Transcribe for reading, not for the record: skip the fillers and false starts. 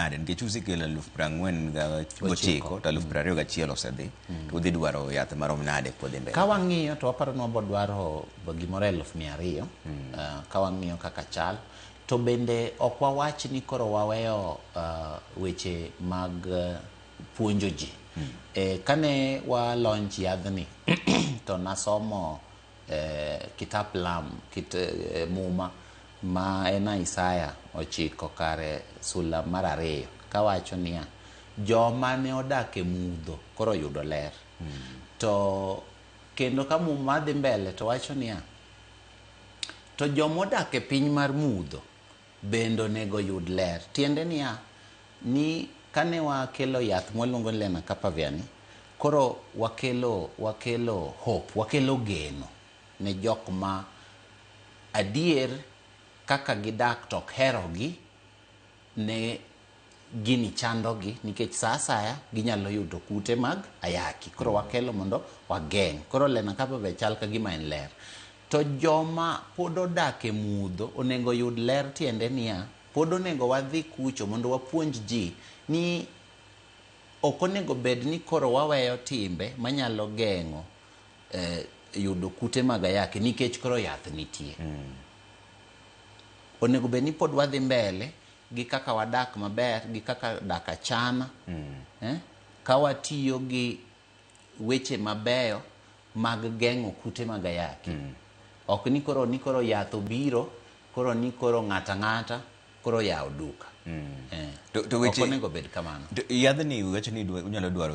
nade nikech usekelo 40,000 to 21,000 osedhi to udhi dwaro yath marom nade kodhi mbele? Ka wang'iyo to waparo ni wabo dwaro gimoro 200,000 ka wang'iyo kaka chal, to bende ok wawach ni koro waweyo weche mag puonjo ji. Kane wa launch yadhni to nasomo kitap lam muma ma en Isaya 9 kare sula mar 2 kawacho niya joma ne odak e mudho koro yudo ler. To kendo ka muma dhi mbele to wacho niya to joma odak e piny mar mudho bende onego yud ler. Tiende niya ni kane wakelo yath mwaluongo ni Lenacapavir ni koro wakelo hope, wakelo geno ne jok ma adier kaka gidak tok herogi ne gini chandogi nikech sa asaya ginyalo yudo kute mag ayaki. Koro wakelo mondo wageng'. Koro Lenacapavir chal ka gima en ler. To joma pod odak e mudho onego yud ler. Tiende niya pod onego wadhi kucho mondo wapuonj ji ni ok onego bed ni koro waweyo timbe manyalo geng'o yudo kute mag ayaki nikech koro yath nitie. Onego bed ni pod wadhi mbele gi kaka wadak maber, gi kaka dak achana, ka watiyo gi weche mabeyo mag geng'o kute mag ayaki. Ok ni koro yath obiro, koro ni koro ng'ata koro yawo duka. Ok onego bed kamano. Yadhni wacho ni unyalo dwaro